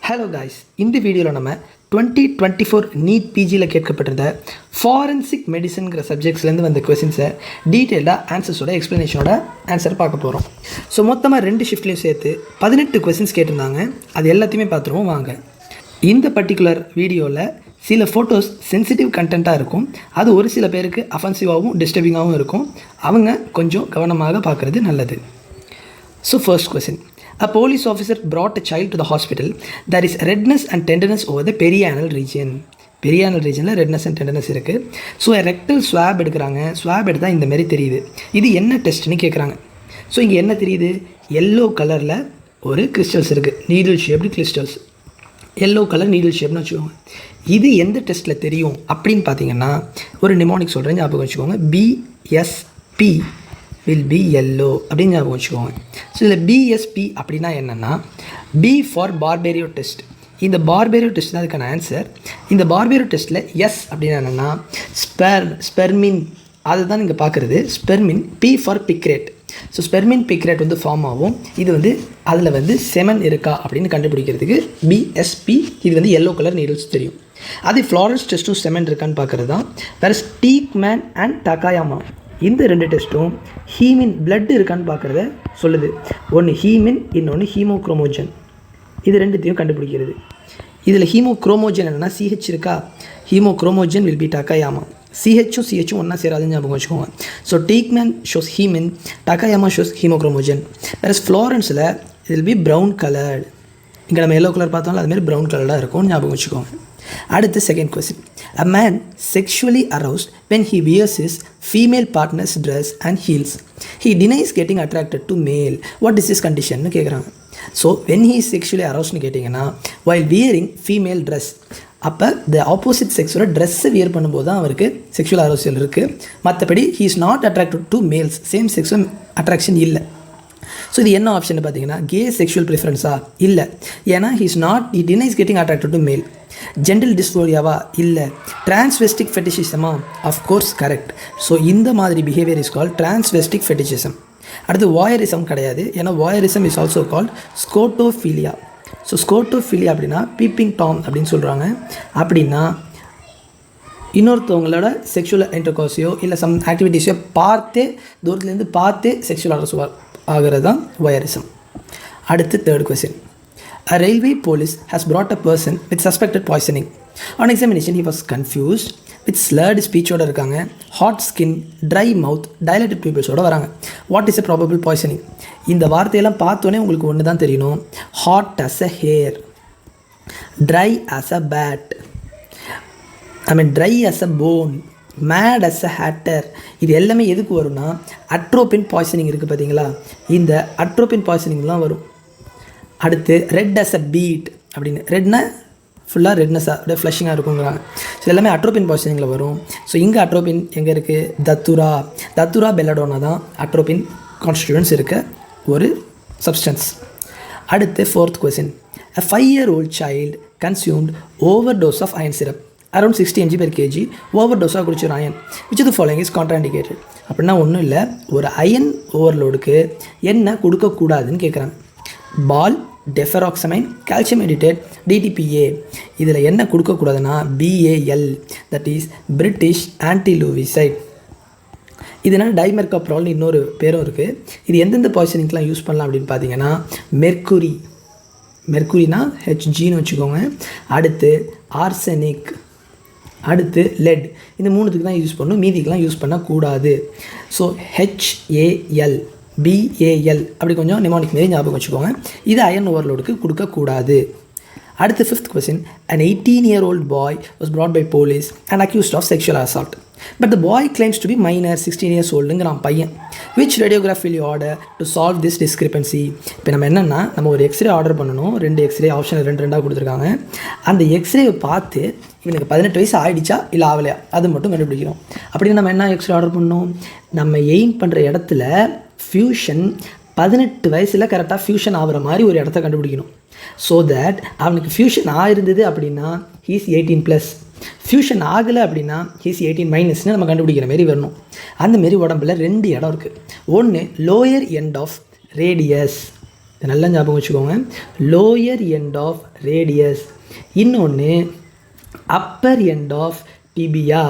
Hello guys, இந்த வீடியோவில் நம்ம 2024 நீட் பிஜியில் கேட்கப்பட்டிருந்த ஃபாரன்சிக் மெடிசன்கிற சப்ஜெக்ட்ஸ்லேருந்து வந்த கொஸ்டின்ஸை டீட்டெயிலாக ஆன்சர்ஸோட எக்ஸ்ப்ளனேஷனோட ஆன்சர் பார்க்க போகிறோம். ஸோ மொத்தமாக 2 ஷிஃப்ட்லேயும் சேர்த்து 18 கொஸ்டின்ஸ் கேட்டிருந்தாங்க. அது எல்லாத்தையுமே பார்த்துருவோம் வாங்க. இந்த பர்டிகுலர் வீடியோவில் சில ஃபோட்டோஸ் சென்சிட்டிவ் கண்டென்ட்டாக இருக்கும். அது ஒரு சில பேருக்கு அஃபென்சிவாகவும் டிஸ்டர்பிங்காகவும் இருக்கும். அவங்க கொஞ்சம் கவனமாக பார்க்குறது நல்லது. So first question. A police officer brought a child to the hospital. There is redness and tenderness over the perianal region. Perianal regionல redness and tenderness இருக்குது. ஸோ ரெக்டல் ஸ்வாப் எடுக்கிறாங்க. ஸ்வாப் எடுத்தால் இந்த மாதிரி தெரியுது. இது என்ன டெஸ்ட்னு கேட்குறாங்க. ஸோ இங்கே என்ன தெரியுது? எல்லோ கலரில் ஒரு கிறிஸ்டல்ஸ் இருக்குது. Needle shaped crystals. Yellow colour needle ஷேப்னு வச்சுக்கோங்க. இது எந்த டெஸ்ட்டில் தெரியும் அப்படின்னு பார்த்தீங்கன்னா, ஒரு நிமோனிக் சொல்கிறேன், ஞாபகம் வச்சுக்கோங்க. BSP will be yellow அப்படின்னு ஞாபகம் வச்சுக்கோங்க. ஸோ இதில் BSP அப்படின்னா என்னென்னா, B ஃபார் பார்பேரியோ டெஸ்ட். இந்த பார்பேரியோ டெஸ்ட் தான் அதுக்கான ஆன்சர். இந்த பார்பேரியோ டெஸ்ட்டில் எஸ் அப்படின்னா என்னென்னா ஸ்பெர்மின், அதுதான் நீங்கள் பார்க்குறது. Spermine. P for picrate. So spermine picrate வந்து ஃபார்ம் ஆகும். இது வந்து அதில் வந்து செமன் இருக்கா அப்படின்னு கண்டுபிடிக்கிறதுக்கு BSP. இது வந்து எல்லோ கலர் நீடில்ஸ் தெரியும். அதே ஃப்ளாரன்ஸ் டெஸ்ட்டும் செமன் இருக்கான்னு பார்க்குறது தான். வேறு ஸ்டீக்மேன் அண்ட் டகாயாமா, இந்த 2 டெஸ்ட்டும் ஹீமின் பிளட் இருக்கான்னு பார்க்குறத சொல்லுது. ஒன்று ஹீமின், இன்னொன்று ஹீமோக்ரோமோஜன். இது 2த்தையும் கண்டுபிடிக்கிறது. இதில் ஹீமோக்ரோமோஜன் என்னென்னா CH இருக்கா. ஹீமோக்ரோமோஜன் வில் பி டகாயாமா. CHும் ஒன்றா சேராதுன்னு ஞாபகம் வச்சுக்கோங்க. So Teichmann shows haemin, Takayama shows haemochromogen. வேறு ஃப்ளாரன்ஸில் இதில் பி ப்ரௌன் கலர்டு. இங்கே நம்ம எல்லோ கலர் பார்த்தோம்னா அதுமாரி ப்ரௌன் கலராக இருக்கும்னு ஞாபகம் வச்சுக்கோங்க. அடுத்து second question. A man sexually aroused when he wears his female partner's dress and heels. He denies getting attracted to male. What is his condition னு கேட்குறாங்க. So when he is sexually aroused கேட்டிங்கன்னா, while wearing female dress, அப்போ the opposite செக்ஸோட ட்ரெஸ்ஸை wear பண்ணும்போது தான் அவருக்கு sexual arousal இருக்குது. மற்றபடி he is not attracted to males. Same செக்ஸும் அட்ராக்ஷன் இல்லை. ஸோ இது என்ன ஆப்ஷன் பார்த்தீங்கன்னா, கே செக்ஷுவல் ப்ரிஃபரன்ஸா இல்லை. ஏன்னா he denies getting attracted to male. Gender டிஸ்ஃபோரியாவா இல்லை. டிரான்ஸ்வெஸ்டிக் ஃபெட்டிஷிசமா? Of course correct. ஸோ இந்த மாதிரி behaviour is called transvestic fetishism. அடுத்து வாயரிசம் கிடையாது. ஏன்னா voyeurism is also called scotophilia. So scotophilia அப்படின்னா பீப்பிங் டாம் அப்படின்னு சொல்கிறாங்க. அப்படின்னா இன்னொருத்தவங்களோட செக்ஷுவல் இன்டர்கோர்ஸையோ இல்லை சம் ஆக்டிவிட்டீஸையோ தூரத்துலேருந்து பார்த்தே செக்ஷுவல் அரோஸ் ஆகிறது தான் வாயரிசம். அடுத்து third question. A railway police has brought a person with suspected poisoning. On examination, he was confused with slurred speech ஓட இருக்காங்க, hot skin, dry mouth, dilated pupils ஓட வராங்க. What is a probable poisoning? இந்த வார்த்தையெல்லாம் பார்த்தோன்னே உங்களுக்கு ஒன்று தான் தெரியணும். hot as a hair, dry as a bat, dry as a bone, mad as a hatter. இது எல்லாமே எதுக்கு வரும்னா, அட்ரோபின் பாய்சனிங் இருக்குது பார்த்தீங்களா, இந்த அட்ரோபின் பாய்சனிங்லாம் வரும். அடுத்து ரெட் அஸ் அ பீட் அப்படின்னு, ரெட்னா ஃபுல்லாக ரெட்னஸாக அப்படியே ஃப்ளஷிங்காக இருக்குங்கிறாங்க. ஸோ எல்லாமே அட்ரோபின் பாய்சனிங்கில் வரும். ஸோ இங்கே அட்ரோபின் எங்கே இருக்குது? தத்துரா பெல்லடோனா தான் அட்ரோபின் கான்ஸ்டிடியூன்ஸ் இருக்க ஒரு சப்ஸ்டன்ஸ். அடுத்து fourth question. A 5-year-old child consumed overdose of iron syrup around 60 mg per kg. ஓவர்டோஸாக குடிச்சிடும் iron. which of the following is contraindicated? அப்படின்னா ஒன்றும் இல்லை, ஒரு அயன் ஓவர்லோடுக்கு என்ன கொடுக்கக்கூடாதுன்னு கேட்குறாங்க. பால், டெஃபராக்சமைன், கால்சியம் எடிட்டேட், DTPA. இதில் என்ன கொடுக்கக்கூடாதுன்னா BAL, தட் இஸ் பிரிட்டிஷ் ஆன்டிலூவிசைட். இதனால் டைமெர்காப்ரால்னு இன்னொரு பேரும் இருக்குது. இது எந்தெந்த பாய்சனிங்க்கெலாம் யூஸ் பண்ணலாம் அப்படின்னு பார்த்தீங்கன்னா, மெர்க்குரினா HGன்னு வச்சுக்கோங்க. அடுத்து ஆர்சனிக், அடுத்து லெட். இந்த 3த்துக்கு தான் யூஸ் பண்ணணும், மீதிக்கெலாம் யூஸ் பண்ணக்கூடாது. ஸோ HAL, BAL அப்படி கொஞ்சம் நிமோனிக் மாரி ஞாபகம் வச்சுக்கோங்க. இது அயன் ஓவர்லோடுக்கு கொடுக்கக்கூடாது. அடுத்து fifth question. An 18-year-old boy was brought by police and accused of sexual assault. But the boy claims to be minor, 16 years oldங்கிறான் பையன். Which radiograph will you order to solve this discrepancy? இப்போ நம்ம என்னென்னா, நம்ம ஒரு x ray order பண்ணணும். 2 x ray option 2 கொடுத்துருக்காங்க. அந்த எக்ஸ்ரேவை பார்த்து இவனுக்கு 18 வயசு ஆகிடுச்சா இல்லை ஆகலையா அது மட்டும் கண்டுபிடிக்கணும். அப்படின்னு நம்ம என்ன எக்ஸ்ரே ஆர்டர் பண்ணணும்? நம்ம எய்ம் பண்ணுற இடத்துல ஃபியூஷன் 18 வயசில் கரெக்டாக ஃபியூஷன் ஆகிற மாதிரி ஒரு இடத்த கண்டுபிடிக்கணும். ஸோ தட் அவனுக்கு ஃபியூஷன் ஆகிருந்தது அப்படின்னா ஹீஸ் 18+, ஃபியூஷன் ஆகலை அப்படின்னா ஹீஸ் 18- நம்ம கண்டுபிடிக்கிற மாரி வரணும். அந்தமாரி உடம்புல 2 இடம் இருக்குது. ஒன்று லோயர் எண்ட் ஆஃப் ரேடியஸ், இதை நல்லா ஞாபகம் வச்சுக்கோங்க. லோயர் எண்ட் ஆஃப் ரேடியஸ், இன்னொன்று அப்பர் எண்ட் ஆஃப் டிபியா.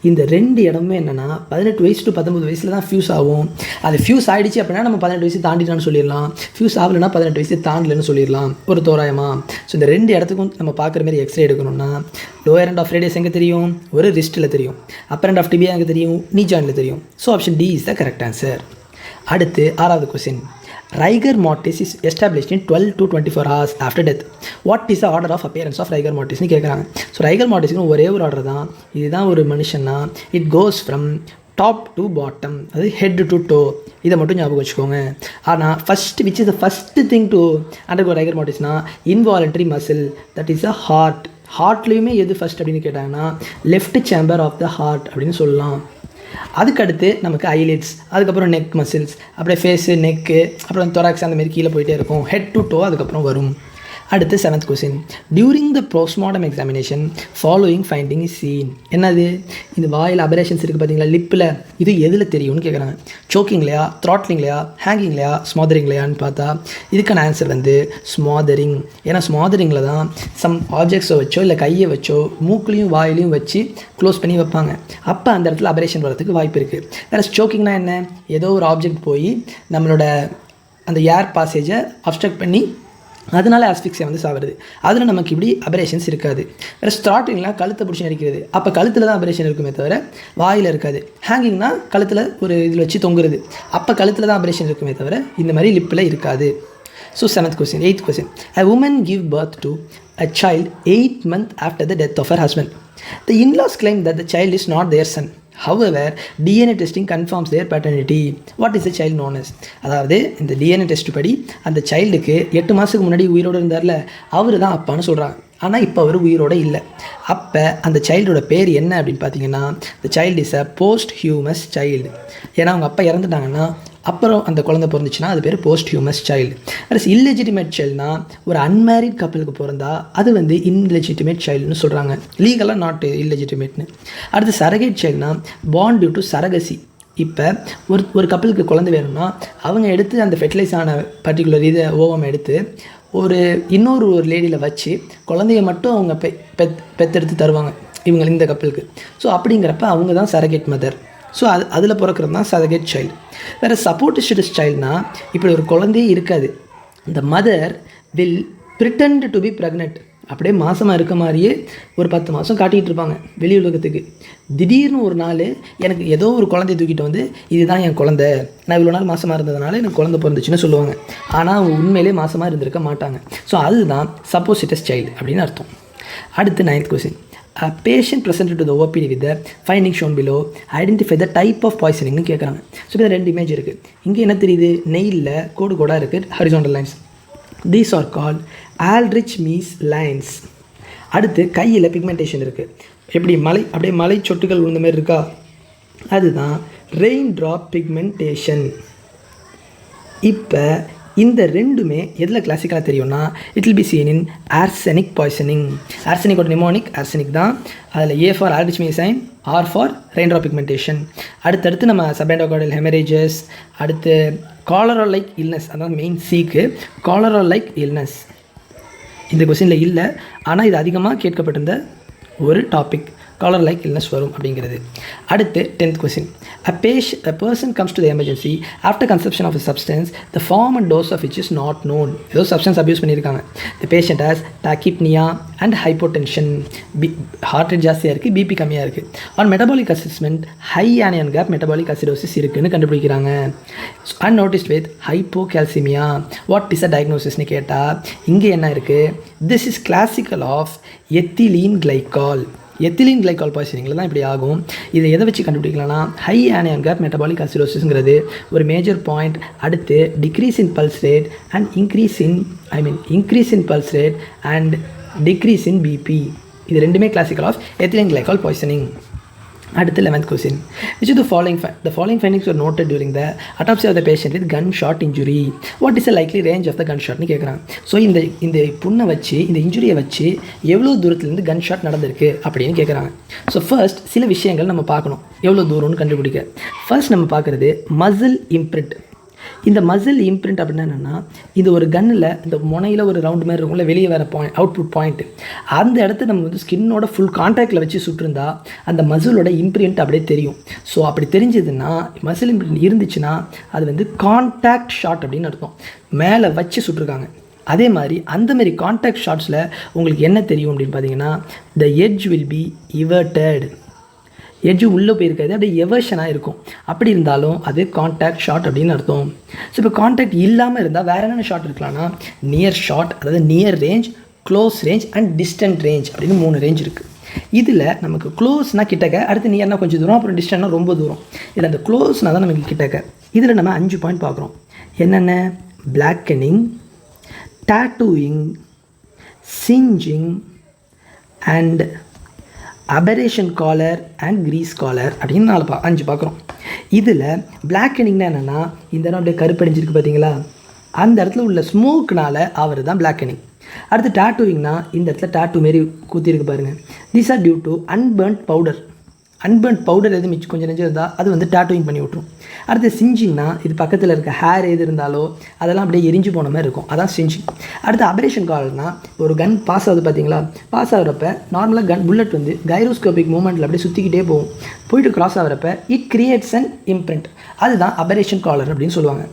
இந்த 2 இடமுமே என்னென்னா 18 வயசு டு 19 வயசில் தான் ஃபியூஸ் ஆகும். அது ஃபியூஸ் ஆகிடுச்சு அப்படின்னா நம்ம 18 வயசு தாண்டிட்டான்னு சொல்லிடலாம். ஃபியூஸ் ஆகலைன்னா 18 வயசு தாண்டலன்னு சொல்லிடலாம் ஒரு தோராயமாக. ஸோ இந்த 2 இடத்துக்கும் நம்ம பார்க்குற மாதிரி எக்ஸ்ரே எடுக்கணும்னா லோயர் எண்ட் ஆஃப் ரேடியஸ் எங்கே தெரியும்? ஒரு ரிஸ்ட்டில் தெரியும். அப்பர் எண்ட் ஆஃப் டிபியா எங்கே தெரியும்? நீ ஜாயினில் தெரியும். So option D is the correct answer. அடுத்து 6வது question. Rigor mortis is established in 12 to 24 hours after death. What is the order of appearance of rigor mortis னு கேட்குறாங்க. ஸோ rigor mortisக்கு ஒரே ஒரு ஆர்டர் தான். இதுதான் ஒரு மனுஷன்னா it goes from top to bottom, அது ஹெட் டு டோ. இதை மட்டும் ஞாபகம் வச்சுக்கோங்க. ஆனால் first which is the first thing to undergo rigor mortisனா involuntary muscle, that is a heart. ஹார்ட்லேயுமே எது ஃபஸ்ட் அப்படின்னு கேட்டாங்கன்னா left chamber of the heart அப்படின்னு சொல்லலாம். அதுக்கடுத்து நமக்கு ஐலிட்ஸ், அதுக்கப்புறம் நெக் மசில்ஸ், அப்படியே ஃபேஸு, நெக்கு, அப்புறம் தொராக்ஸ், அந்த மாதிரி கீழே போயிட்டே இருக்கும். ஹெட் டு டோ அதுக்கப்புறம் வரும். அடுத்து 7th question. During the postmortem examination following finding is scene. என்னது? இந்த வாயில் அபரேஷன்ஸ் இருக்குது பார்த்தீங்களா, லிப்பில், இது எதில் தெரியும்னு கேட்குறாங்க. சோக்கிங்லையா, த்ராட்லிங்லையா, ஹேங்கிங்லையா, ஸ்மாதரிங்லையான்னு பார்த்தா இதுக்கான ஆன்சர் வந்து ஸ்மாதரிங். ஏன்னா ஸ்மாதரிங்கில் தான் சம் ஆப்ஜெக்ட்ஸை வச்சோ இல்லை கையை வச்சோ மூக்குலையும் வாயிலையும் வச்சு க்ளோஸ் பண்ணி வைப்பாங்க. அப்போ அந்த இடத்துல அபரேஷன் வரதுக்கு வாய்ப்பு இருக்குது. வேறு சோக்கிங்னா என்ன? ஏதோ ஒரு ஆப்ஜெக்ட் போய் நம்மளோட அந்த ஏர் பாசேஜை அப்ஸ்ட்ரக்ட் பண்ணி அதனால ஆஸ்பிக்ஸியா வந்து சாகுறது. அதில் நமக்கு இப்படி அபரேஷன்ஸ் இருக்காது. வேறு ஸ்டார்டிங்லாம் கழுத்தை பிடிச்சி அடிக்கிறது, அப்போ கழுத்தில் தான் அபரேஷன் இருக்குமே தவிர வாயில் இருக்காது. ஹேங்கிங்னா கழுத்தில் ஒரு இதில் வச்சு தொங்குறது, அப்போ கழுத்தில் தான் அபரேஷன் இருக்குமே தவிர இந்த மாதிரி லிப்பில் இருக்காது. So 7th question. 8th question. A woman give birth to a child 8 months after the death of her husband. The in-laws claim that the child is not their son. However, DNA testing confirms their paternity. What is the child known as? அதாவது இந்த DNA test படி அந்த சைல்டுக்கு 8 மாதத்துக்கு முன்னாடி உயிரோடு இருந்தார்ல, அவர் தான் அப்பான்னு சொல்கிறாங்க. ஆனால் இப்போ அவர் உயிரோடு இல்லை. அப்போ அந்த சைல்டோட பேர் என்ன அப்படின்னு பார்த்தீங்கன்னா the child is a posthumous child. ஏன்னா அவங்க அப்பா இறந்துட்டாங்கன்னா அப்புறம் அந்த குழந்தை பிறந்துச்சுன்னா அது பேர் போஸ்ட்ஹியூமஸ் சைல்டு. வேறு இல்லெஜிட்டிமேட் சைல்டுனா ஒரு அன்மேரிட் கப்பலுக்கு பிறந்தா அது வந்து இன்லெஜிட்டிமேட் சைல்டுன்னு சொல்கிறாங்க. லீகலாக நாட் இல்லெஜிட்டிமேட்னு. அடுத்து சரகேட் சைல்டுனா பார்ன் டியூ டு சரகசி. இப்போ ஒரு கப்பலுக்கு குழந்தை வேணும்னா அவங்க எடுத்து அந்த ஃபெர்டிலைஸ் ஆன பர்டிகுலர் இதை ஓவம் எடுத்து இன்னொரு லேடியில் வச்சு குழந்தைய மட்டும் அவங்க பெத்தெடுத்து தருவாங்க இவங்க இந்த கப்பலுக்கு. ஸோ அப்படிங்கிறப்ப அவங்க தான் சரகேட் மதர். ஸோ அதில் பிறக்கிறது தான் சரகேட் சைல்டு. வேறு சப்போர்ட்டிஸ்டஸ் சைல்டுனா இப்படி ஒரு குழந்தையே இருக்காது. இந்த mother will pretend to be pregnant. அப்படியே மாதமாக இருக்க மாதிரியே ஒரு 10 மாதம் காட்டிகிட்டு இருப்பாங்க வெளி உலகத்துக்கு. திடீர்னு ஒரு நாள் எனக்கு ஏதோ ஒரு குழந்தைய தூக்கிட்டு வந்து இதுதான் என் குழந்தை, நான் இவ்வளோ நாள் மாதமாக இருந்ததுனால எனக்கு குழந்தை பிறந்துச்சுன்னு சொல்லுவாங்க. ஆனால் அவங்க உண்மையிலே மாதமாக இருந்திருக்க மாட்டாங்க. ஸோ அதுதான் சப்போர்ட்டிஸ்டஸ் சைல்டு அப்படின்னு அர்த்தம். அடுத்து 9th question. A patient presented to the OPD with the findings shown below. Identify the type of poisoning னு கேட்குறாங்க. ஸோ இதில் 2 இமேஜ் இருக்குது. இங்கே என்ன தெரியுது? நெயிலில் கோடாக இருக்குது, horizontal lines. These are called Aldrich Mees lines. அடுத்து கையில் பிக்மெண்டேஷன் இருக்குது. எப்படி அப்படியே மலை சொட்டுகள் விழுந்த மாதிரி இருக்கா, அதுதான் ரெயின் ட்ராப் பிக்மெண்டேஷன். இப்போ இந்த 2மே எதில் கிளாசிக்கலாக தெரியும்னா it will be seen in arsenic poisoning. ஆர்சனிக்கோட நிமோனிக் ஆர்சனிக் தான். அதில் A for Aldrich Mees line, R for rain drop pigmentation. அடுத்தடுத்து நம்ம சப்எண்டோகார்டல் ஹெமரேஜஸ், அடுத்து காலரா லைக் இல்னஸ், அதாவது மெயின் சீக்கு காலரா லைக் இல்னஸ். இந்த கொஸ்டினில் இல்லை, ஆனால் இது அதிகமாக கேட்கப்பட்டிருந்த ஒரு டாபிக். காலர் லைக் இல்னஸ் வரும் அப்படிங்கிறது. அடுத்து 10th question. A person comes to the emergency after consumption of a substance, the form and dose of which is not known. ஏதோ சப்ஸ்டன்ஸ் அப்யூஸ் பண்ணியிருக்காங்க. The patient has tachypnea and hypotension. Heart rate ஜாஸ்தியாக இருக்குது, BP கம்மியாக இருக்குது. On metabolic assessment, high anion gap metabolic acidosis இருக்குன்னு கண்டுபிடிக்கிறாங்க. Unnoticed with hypocalcemia. What is the diagnosis னு கேட்டால் இங்கே என்ன இருக்குது? This is classical of ethylene glycol. Ethylene glycol பாய்சனிங்கில் தான் இப்படி ஆகும். இதை எதை வச்சு கண்டுபிடிக்கலாம்னா ஹை ஆனியான் கேப் மெட்டபாலிக் அசிடோசிஸ்ங்கிறது ஒரு மேஜர் பாயிண்ட். அடுத்து decrease in pulse rate and increase in pulse rate and decrease in BP. இது 2மே classical of ethylene glycol poisoning. அடுத்து 11th question. Which of the following findings were noted during the autopsy of the patient with gunshot injury? What is the likely range of the gunshotனு கேட்குறாங்க. So இந்த புண்ணை வச்சு இந்த இன்ஜுரியை வச்சு எவ்வளோ தூரத்துலேருந்து gunshot நடந்திருக்கு அப்படின்னு கேட்குறாங்க. ஸோ ஃபர்ஸ்ட் சில விஷயங்கள் நம்ம பார்க்கணும் எவ்வளோ தூரம்னு கண்டுபிடிக்க. ஃபர்ஸ்ட் நம்ம பார்க்குறது மசில் இம்ப்ரிண்ட். இந்த மசில் இம்ப்ரிண்ட் அப்படின்னா என்னென்னா, இது ஒரு கன்னில் இந்த முனையில் ஒரு ரவுண்டு மாதிரி இருக்கும்ல, வெளியே வர அவுட்புட் பாயிண்ட்டு, அந்த இடத்த நம்ம வந்து ஸ்கின்னோட ஃபுல் கான்டாக்டில் வச்சு சுட்டிருந்தா அந்த மசிலோட இம்ப்ரிண்ட் அப்படியே தெரியும். ஸோ அப்படி தெரிஞ்சதுன்னா, மசில் இம்ப்ரிண்ட் இருந்துச்சுன்னா அது வந்து கான்டாக்ட் ஷாட் அப்படின்னு அர்த்தம். மேலே வச்சு சுட்டிருக்காங்க. அதே மாதிரி அந்தமாரி கான்டாக்ட் ஷாட்ஸில் உங்களுக்கு என்ன தெரியும் அப்படின்னு பார்த்தீங்கன்னா, the edge will be everted. Edge உள்ளே போயிருக்காது, அப்படியே எவர்ஷனாக இருக்கும். அப்படி இருந்தாலும் அது கான்டாக்ட் ஷாட் அப்படின்னு அர்த்தம். ஸோ இப்போ கான்டாக்ட் இல்லாமல் இருந்தால் வேறு என்னென்ன ஷாட் இருக்கலாம்னா, நியர் ஷாட், அதாவது near range, close range and distant range அப்படின்னு 3 ரேஞ்ச் இருக்குது. இதில் நமக்கு க்ளோஸ்னால் கிட்டக்க, அடுத்து நியர்னா கொஞ்சம் தூரம், அப்புறம் டிஸ்டன்ட்னா ரொம்ப தூரம். இதில் அந்த க்ளோஸ்னால் தான் நமக்கு கிட்டக்க. இதில் நம்ம 5 பாயிண்ட் பார்க்குறோம். என்னென்ன? பிளாக்கனிங், tattooing, singeing and aberration collar and grease collar அப்படின்னு 5 பார்க்குறோம். இதில் பிளாக்கனிங்னா என்னென்னா, இந்த இடம் அப்படியே கருப்படைஞ்சிருக்கு பார்த்தீங்களா, அந்த இடத்துல உள்ள ஸ்மோக்னால் ஆகிறது தான் பிளாக்கனிங். அடுத்து டாட்டூவிங்னா, இந்த இடத்துல டாட்டூ மாரி குத்திருக்கு பாருங்கள். These are due to unburnt powder. Unburnt powder எது மிச்சம் கொஞ்சம் நெஞ்சம் இருந்தால் அது வந்து டாட்டூவிங் பண்ணி விட்ரும். அடுத்து சிஞ்சிங்னா, இது பக்கத்தில் இருக்க ஹேர் எது இருந்தாலோ அதெல்லாம் அப்படியே எரிஞ்சு போன மாதிரி இருக்கும், அதான் சிஞ்சிங். அடுத்து அபரேஷன் கால்னால், ஒரு கன் பாஸ் ஆகுது பார்த்தீங்களா, பாஸ் ஆகிறப்ப நார்மலாக புல்லட் வந்து கைரோஸ்கோபிக் மூமெண்ட்டில் அப்படியே சுற்றிக்கிட்டே போயிட்டு கிராஸ் ஆகிறப்ப இட் கிரியேட்ஸ் அன் இம்ப்ரிண்ட். அதுதான் அபரேஷன் காலர் அப்படின்னு சொல்லுவாங்க.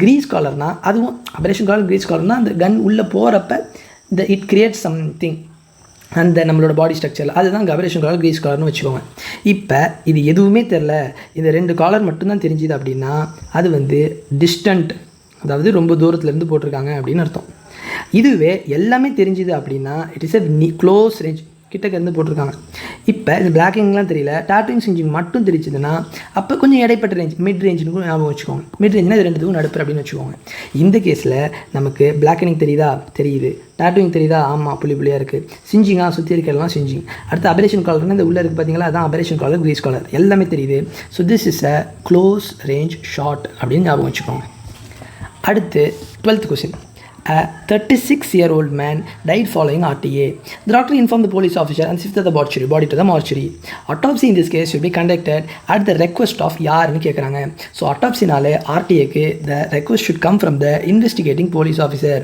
கிரீஸ் காலர்னால், அதுவும் அபரேஷன் காலர் கிரீஸ் காலர்னால் அந்த கன் உள்ளே போகிறப்ப இந்த இட் கிரியேட்ஸ் சம்திங் அந்த நம்மளோட பாடி ஸ்ட்ரக்சரில், அதுதான் அபரேஷன் காலர் கிரீஸ் காலர்னு வச்சுக்கோங்க. இப்போ இது எதுவுமே தெரில, இந்த 2 காலர் மட்டும்தான் தெரிஞ்சுது அப்படின்னா அது வந்து டிஸ்டன்ட், அதாவது ரொம்ப தூரத்துலேருந்து போட்டிருக்காங்க அப்படின்னு அர்த்தம். இதுவே எல்லாமே தெரிஞ்சுது அப்படின்னா it is a close range, கிட்டக்க இருந்து போட்டிருக்காங்க. இப்போ இது பிளாக்கிங்லாம் தெரியல, டாட்டூவிங் சிஞ்சிங் மட்டும் தெரிஞ்சுதுன்னா அப்போ கொஞ்சம் இடைப்பட்ட ரேஞ்ச், மிட் ரேஞ்சுன்னு ஞாபகம் வச்சுக்கோங்க. மிட் ரேஞ்சுனா இது 2த்துக்கும் நடுப்பு அப்படின்னு வச்சுக்கோங்க. இந்த கேஸில் நமக்கு பிளாக்கனிங் தெரியுதா? தெரியுது. டாட்டூவிங் தெரியுதா? ஆமாம், புள்ளியாக இருக்குது. சிஞ்சிங்காக சுற்றி இருக்கிறதெல்லாம் சிஞ்சிங். அடுத்து அபரேஷன் காலர்னால் இந்த உள்ளே இருக்குது பார்த்தீங்களா, அதான் அபரேஷன் காலர் கிரீஸ் காலர், எல்லாமே தெரியுது. So this is a close range shot அப்படின்னு ஞாபகம் வச்சுக்கோங்க. அடுத்து 12th question. A 36-year-old man died following RTA. The doctor informed the police officer and shifted the body to the mortuary. Autopsy in this case should be conducted at the request of யாருன்னு கேட்குறாங்க. So அட்டாப்சினாலே ஆர்டிஏக்கு the request should come from the investigating police officer.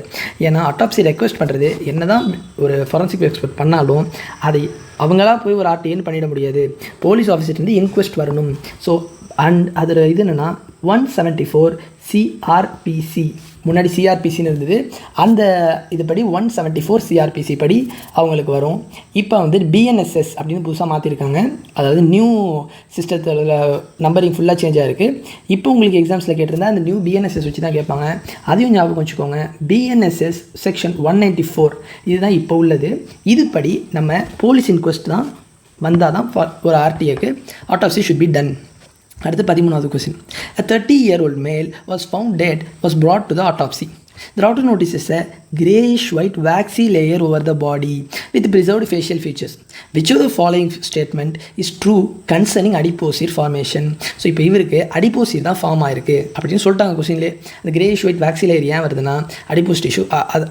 ஏன்னா autopsy request பண்ணுறது என்ன தான் ஒரு forensic expert பண்ணாலும் அதை அவங்களா போய் ஒரு ஆர்டிஏன்னு பண்ணிட முடியாது. போலீஸ் ஆஃபீஸர்லேருந்து இன்குவெஸ்ட் வரணும். ஸோ அண்ட் அதில் இது என்னென்னா 174 CRPC, முன்னாடி சிஆர்பிசின்னு இருந்தது, அந்த இதுபடி 174 சிஆர்பிசி படி அவங்களுக்கு வரும். இப்போ வந்து பிஎன்எஸ்எஸ் அப்படின்னு புதுசாக மாற்றிருக்காங்க, அதாவது நியூ சிஸ்டத்தில் நம்பரிங் ஃபுல்லாக சேஞ்ச் ஆகிருக்கு. இப்போ உங்களுக்கு எக்ஸாம்ஸில் கேட்டிருந்தா அந்த நியூ பிஎன்எஸ்எஸ் வச்சு தான் கேட்பாங்க, அதையும் ஞாபகம் வச்சுக்கோங்க. பிஎன்எஸ்எஸ் செக்ஷன் 194 இதுதான் இப்போ உள்ளது. இதுபடி நம்ம போலீஸ் இன்குவெஸ்ட் தான் வந்தால் தான் ஒரு ஆர்டிஏக்கு ஆட்டோப்சி ஷுட் பி டன். அடுத்து 13வது question. A 30-year-old male was found dead, was brought to the autopsy. The doctor notices a greyish white waxy layer over the body with preserved facial features. Which of the following statement is true concerning adipocere formation? So இப்போ இவருக்கு அடிப்போசீர் தான் form ஆயிருக்கு அப்படின்னு சொல்லிட்டாங்க கொஸ்டின்லே. அந்த Grace white waxy layer ஏன் வருதுன்னா adipose tissue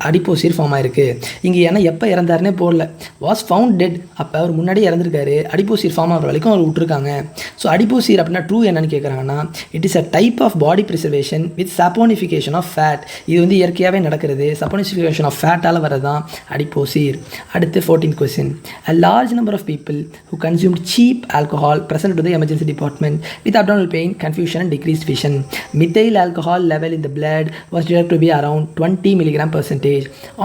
அடிப்போசீர் form ஆயிருக்கு. இங்கே ஏன்னா எப்போ இறந்தாருன்னே போடல, வாஸ் ஃபவுண்ட் டெட், அப்போ அவர் முன்னாடி இறந்துருக்காரு, அடிப்போசீர் ஃபார்ம் ஆகிற வரைக்கும் அவர் விட்டுருக்காங்க. ஸோ அடிப்போசீர் அப்படின்னா ட்ரூ என்னன்னு கேட்குறாங்கன்னா it is a type of body preservation with saponification of fat. இது வந்து இயற்கையாகவே நடக்கிறது, சப்போனிஃபிகேஷன் ஆஃப் ஃபேட்டால் வரதான் அடிப்போசீர். அடுத்து 14th question. A large number of people who consumed cheap alcohol presented to the emergency department with abdominal pain, confusion and decreased vision. Methyl alcohol level in the blood was detected to be around 20 mg/%.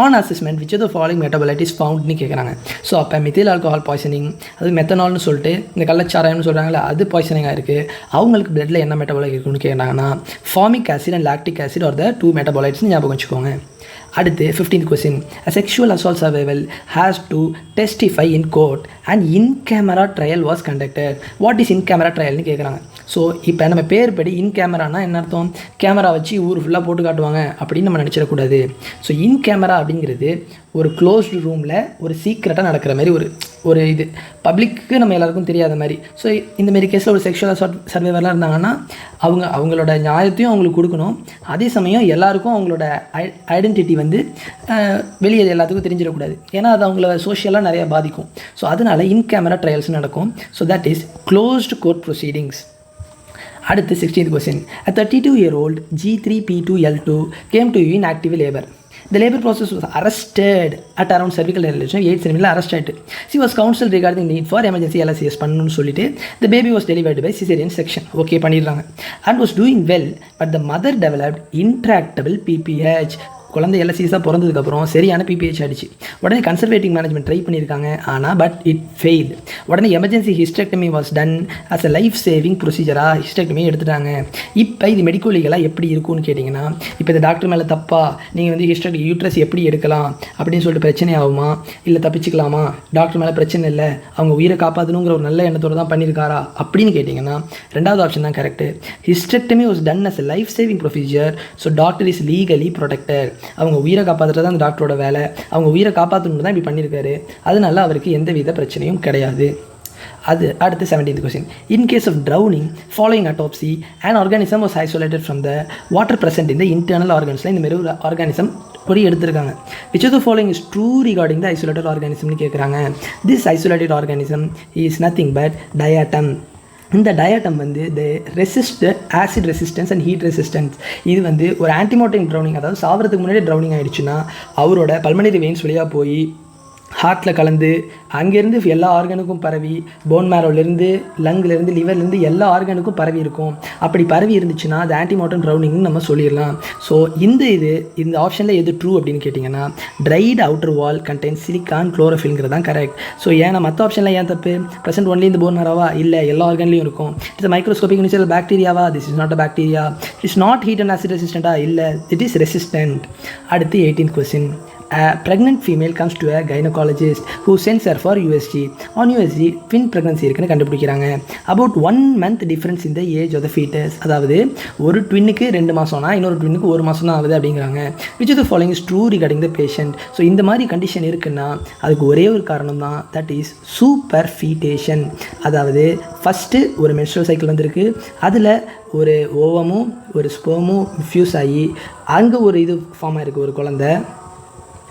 On assessment, which of the following metabolite is found ன்னு கேட்குறாங்க. So அப்போ methyl alcohol poisoning, அது மெத்தனால்னு சொல்லிட்டு இந்த கள்ளச்சாராயம்னு சொல்கிறாங்களா, அது பாய்சனிங்காக இருக்குது. அவங்களுக்கு பிளட்டில் என்ன மெட்டபாலைட் இருக்குன்னு கேட்குறாங்கன்னா formic acid and lactic acid R த 2 மெட்டபாலைட்ஸ்னு ஞாபகம் வச்சுக்கோங்க. அடுத்து 15th question. A sexual assault survivor has to testify in court and in-camera trial was conducted. What is in-camera trialனு கேட்குறாங்க. ஸோ இப்போ நம்ம பேர் படி இன் கேமரானா என்ன அர்த்தம்? கேமரா வச்சு ஊர் ஃபுல்லாக போட்டு காட்டுவாங்க அப்படின்னு நம்ம நினச்சிடக்கூடாது. ஸோ இன் கேமரா அப்படிங்கிறது ஒரு க்ளோஸ்டு ரூமில் ஒரு சீக்ரெட்டாக நடக்கிற மாதிரி ஒரு இது பப்ளிக்கு நம்ம எல்லாருக்கும் தெரியாத மாதிரி. ஸோ இந்தமாரி கேஸில் ஒரு செக்ஷுவல் அசால்ட் சர்வைவர்லாம் இருந்தாங்கன்னா அவங்களோட நியாயத்தையும் அவங்களுக்கு கொடுக்கணும், அதே சமயம் எல்லாருக்கும் அவங்களோட ஐடென்டிட்டி வந்து வெளியே எல்லாத்துக்கும் தெரிஞ்சிடக்கூடாது, ஏன்னா அது அவங்கள சோஷியலாக நிறையா பாதிக்கும். ஸோ அதனால் இன் கேமரா ட்ரையல்ஸ் நடக்கும். So that is closed court proceedings. அடுத்து 16th question. A 32-year-old G3P2L2 came to you in active labor. The labor process was arrested at around cervical dilation 8 cm arrest ஆயிட்டு. She was counseled regarding need for emergency LSCS பண்ணணும்னு சொல்லிட்டு the baby was delivered by cesarean section. Okay பண்ணிடுறாங்க. And was doing well, but the mother developed intractable PPH. குழந்தை எல்எஸ்சிஸாக பிறந்ததுக்கப்புறம் சரியான PBH ஆகிடுச்சு. உடனே conservative management try பண்ணியிருக்காங்க, ஆனால் பட் இட் ஃபெயில். உடனே emergency hysterectomy was done as a life saving ப்ரொசீஜராக hysterectomy எடுத்துட்டாங்க. இப்போ இது மெடிக்கல் லீகலாக எப்படி இருக்கும்னு கேட்டிங்கன்னா, இப்போ இந்த டாக்டர் மேலே தப்பா, நீங்கள் வந்து யூட்ரஸ் எப்படி எடுக்கலாம் அப்படின்னு சொல்லிட்டு பிரச்சனை ஆகுமா, இல்லை தப்பிச்சுக்கலாமா, டாக்டர் மேலே பிரச்சனை இல்லை, அவங்க உயிரை காப்பாற்றணுங்கிற ஒரு நல்ல எண்ணத்தோடு தான் பண்ணியிருக்காரா அப்படின்னு கேட்டிங்கன்னா ரெண்டாவது ஆப்ஷன் தான் correct. Hysterectomy was done as a life saving procedure, so doctor is legally protected. அவங்க உயிரை காப்பாற்றுறது தான் அந்த டாக்டரோட வேலை, அவங்க உயிரை காப்பாற்றணுன்னு தான் இப்படி பண்ணியிருக்காரு, அதனால அவருக்கு எந்த வித பிரச்சனையும் கிடையாது. அது அடுத்து 17th question. In case of drowning following autopsy, an organism was isolated from the water present in the internal organs. இந்த மாதிரி ஒரு ஆர்கானிசம் பொறி எடுத்திருக்காங்க. Which of the following is true regarding the isolated organismனு கேட்குறாங்க. This isolated organism is nothing but diatom. இந்த diatom வந்து resist acid resistance and heat resistance. இது வந்து ஒரு ஆன்டிமோர்டைம் ட்ரௌனிங், அதாவது சாவறதுக்கு முன்னாடி ட்ரௌனிங் ஆகிடுச்சுன்னா அவரோட பல்மனரி வெயின்ஸ் வழியாக போய் ஹார்ட்டில் கலந்து அங்கேருந்து எல்லா ஆர்கனுக்கும் பரவி, போன் மேரோலேருந்து லங்லேருந்து லிவர்லேருந்து எல்லா ஆர்கனுக்கும் பரவி இருக்கும். அப்படி பரவி இருந்துச்சுன்னா அது ஆன்டிமோர்டம் ட்ரௌனிங்னு நம்ம சொல்லிடலாம். ஸோ இந்த ஆப்ஷனில் எது ட்ரூ அப்படின்னு கேட்டிங்கன்னா tried outer wall contain silicon குளோரோஃபில்ங்கிறது தான் கரெக்ட். ஸோ ஏன்னா மற்ற ஆப்ஷனில் ஏன் தப்பு? ப்ரெசென்ட் ஒன்லி இந்த போன் மேரோவா? இல்லை, எல்லா ஆர்கன்லேயும் இருக்கும். இட்ஸ் மைக்ரோஸ்கோபிக் இனிஷியல் பாக்டீரியாவா? This is not a bacteria. It's not heat and acid ரெசிஸ்டண்டா? இல்லை, இட் இஸ் ரெசிஸ்டன்ட். அடுத்து 18th question. A pregnant female comes to a gynecologist who sends her for USG. On USG twin pregnancy இருக்குன்னு கண்டுபிடிக்கிறாங்க. About 1 month difference in the age of the fetus. அதாவது ஒரு ட்வின்னுக்கு 2 மாதம்னா இன்னொரு ட்வின்னுக்கு 1 மாதம் தான் ஆகுது அப்படிங்கிறாங்க. Which of the following is true regarding the patient? So இந்த மாதிரி கண்டிஷன் இருக்குன்னா அதுக்கு ஒரே ஒரு காரணம் தான், தட் இஸ் சூப்பர் ஃபீட்டேஷன். அதாவது ஃபஸ்ட்டு ஒரு மென்ஸ்ட்ரல் சைக்கிள் வந்திருக்கு, அதில் ஒரு ஓவமும் ஒரு ஸ்பெர்மும் ஃபியூஸ் ஆகி அங்கே ஒரு இது ஃபார்ம் ஆகிருக்கு, ஒரு குழந்தை,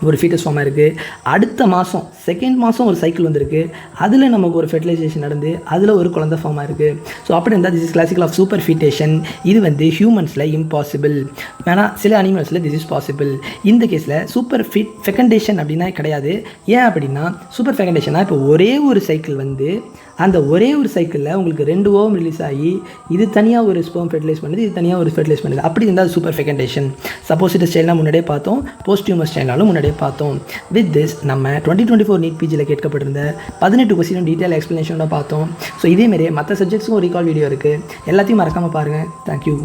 ஒரு ஃபீட்டஸ் ஃபார்மாக இருக்குது. அடுத்த மாதம் செகண்ட் மாதம் ஒரு சைக்கிள் வந்திருக்கு, அதில் நமக்கு ஒரு ஃபெர்டிலைசேஷன் நடந்து அதில் ஒரு குழந்தை ஃபார்மாக இருக்குது. ஸோ அப்படி இருந்தால் this is classical of superfetation. இது வந்து ஹியூமன்ஸில் இம்பாசிபிள், ஆனால் சில அனிமல்ஸில் திஸ் இஸ் பாசிபிள். இந்த கேஸில் சூப்பர் ஃபெகண்டேஷன் அப்படின்னா கிடையாது. ஏன் அப்படின்னா சூப்பர் ஃபெகண்டேஷனா இப்போ ஒரே ஒரு சைக்கிள் வந்து அந்த ஒரே ஒரு சைக்கிளில் உங்களுக்கு 2 ஓவம் ரிலீஸ் ஆகி இது தனியாக ஒரு ஸ்பெர்ம் ஃபெர்டிலைஸ் பண்ணுது, இது தனியாக ஒரு ஃபெர்டிலைஸ் பண்ணுது. அப்படி இருந்தால் சூப்பர் ஃபெகண்டேஷன். சப்போசிட்டர் ஸ்டைல்னால் முன்னாடியே பார்த்தோம், போஸ்ட் டியூமர் ஸ்டைல்னாலும் முன்னாடியே பார்த்தோம். வித் திஸ் நம்ம 2024 நீட் பிஜியில் கேட்கப்பட்டிருந்த 18 கொஸ்டினும் டீட்டெயில் எக்ஸ்ப்ளனேஷனோட பார்த்தோம். ஸோ இதேமாரி மற்ற சப்ஜெக்ட்ஸும் ஒரு ரீகால் வீடியோ இருக்குது, எல்லாத்தையும் மறக்காமல் பாருங்கள். தேங்க்யூ.